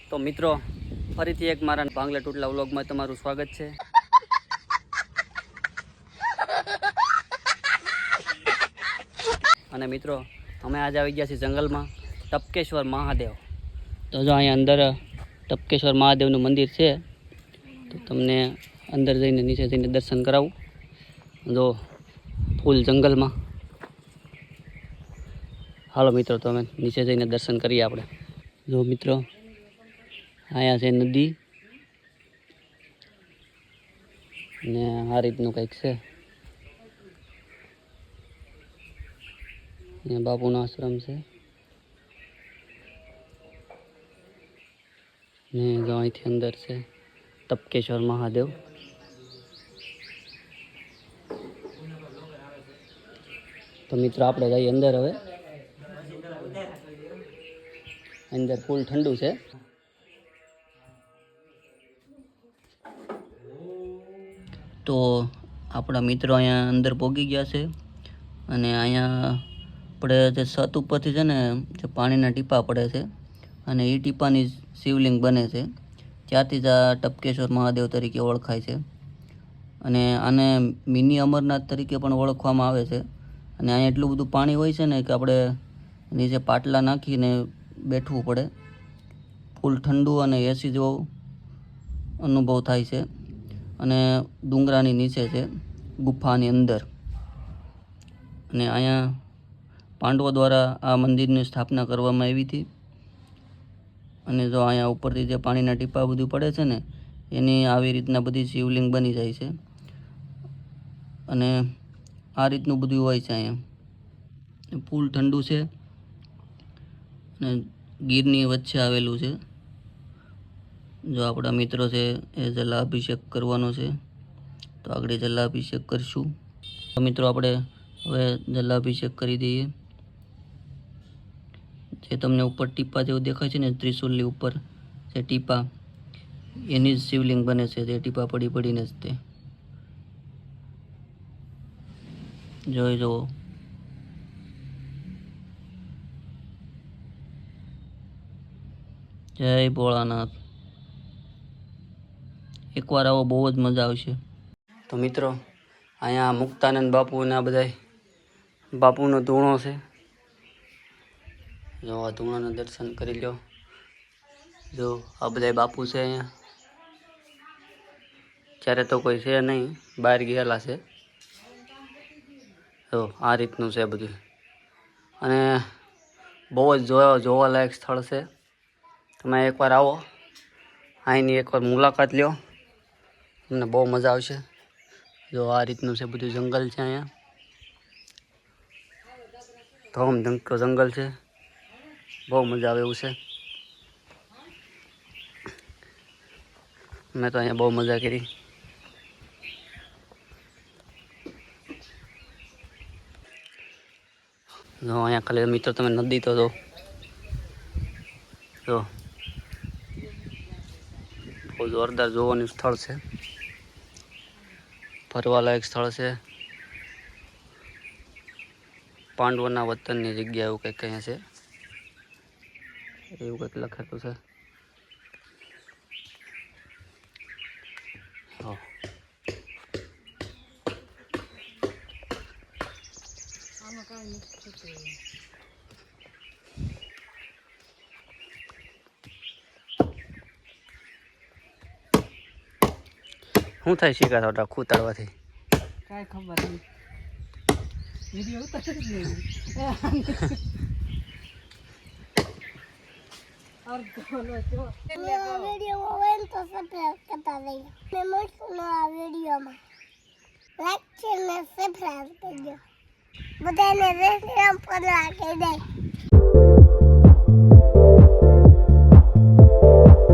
તો મિત્રો ફરીથી એક મારા ભાંગલા ટૂટલા વ્લોગમાં તમારું સ્વાગત છે. અને મિત્રો અમે આજે આવી ગયા છીએ જંગલમાં ટપકેશ્વર મહાદેવ. તો જો અહીંયા અંદર ટપકેશ્વર મહાદેવનું મંદિર છે, તો તમને અંદર જઈને નીચે જઈને દર્શન કરાવું. જો ફૂલ જંગલમાં. હાલો મિત્રો, તો અમે નીચે જઈને દર્શન કરીએ આપણે. જો મિત્રો અહીંયા છે નદી ને આ રીતનું કંઈક છે. અહીંયા બાપુનો આશ્રમ છે ને જો અહીંથી અંદર છે ટપકેશ્વર મહાદેવ. તો મિત્રો આપણે જઈએ અંદર. હવે અંદર ફૂલ ઠંડુ છે. તો આપણા મિત્રો અહીંયા અંદર પહોંચી ગયા છે અને અહીંયા આપણે જે છત ઉપરથી છે ને જે પાણીના ટીપા પડે છે અને એ ટીપાની શિવલિંગ બને છે. ત્યાંથી જ આ ટપકેશ્વર મહાદેવ તરીકે ઓળખાય છે અને આને મિની અમરનાથ તરીકે પણ ઓળખવામાં આવે છે. અને અહીંયા એટલું બધું પાણી હોય છે ને કે આપણે નીચે પાટલા નાખીને બેઠવું પડે. ફૂલ ઠંડુ અને એસી જેવો અનુભવ થાય છે. અને ડુંગરાની નીચે છે, ગુફાની અંદર. અને અહીંયા પાંડવો દ્વારા આ મંદિરની સ્થાપના કરવામાં આવી હતી. અને જો અહીંયા ઉપરથી જે પાણીના ટીપા બધું પડે છે ને એની આવી રીતના બધી શિવલિંગ બની જાય છે. અને આ રીતનું બધું હોય છે અહીંયા. ફૂલ ઠંડુ છે અને ગીરની વચ્ચે આવેલું છે. જો આપણા મિત્રો છે એ જલાભિષેક કરવાનો છે, તો આગળ જલાભિષેક કરીશું. તો મિત્રો આપણે હવે જલાભિષેક કરી દઈએ. જે તમને ઉપર ટીપા જેવું દેખાય છે ને ત્રિશુલની ઉપર જે ટીપા, એની જ શિવલિંગ બને છે. તે ટીપા પડી પડીને જ તે જોઈ જુઓ. જય ભોળાનાથ. એકવાર આવો બહુ જ મજા આવશે. તો મિત્રો અહીંયા મુક્તાનંદ બાપુ અને આ બધા બાપુનો ધૂણો છે. જો આ ધૂણાના દર્શન કરી લો. જો આ બધા બાપુ છે અહીંયા. ત્યારે તો કોઈ છે નહીં, બહાર ગયેલા છે. જો આ રીતનું છે બધું. અને બહુ જ જોવાલાયક સ્થળ છે. તમે એકવાર આવો, અહીંની એકવાર મુલાકાત લ્યો, તમને બહુ મજા આવશે. જો આ રીતનું છે બધું જંગલ છે અહીંયા. ધમધમતો જંગલ છે, બહુ મજા આવે એવું છે. મેં તો અહીંયા બહુ મજા કરી. જો અહીંયા ખાલી મિત્રો તમે નદી તો જો બહુ જોરદાર જોવાનું સ્થળ છે, ફરવાલાયક સ્થળ છે. પાંડવોના વતનની જગ્યા એવું કંઈક અહીંયા છે, એવું કંઈક લખેલું છે. શું થાય શીખા થોડા ખૂતાડવાથી? કાંઈ ખબર નહીં. વિડીયો ઉતારે જ નહીં. વિડીયો હોય ને તો સબસ્ક્રાઇબ કરતા જઈએ. મેં મળશું આ વિડીયોમાં. લાઈક છે ને સબસ્ક્રાઇબ કરજો. બધાને રેસ્ટોરન્ટ પર રાખી દે.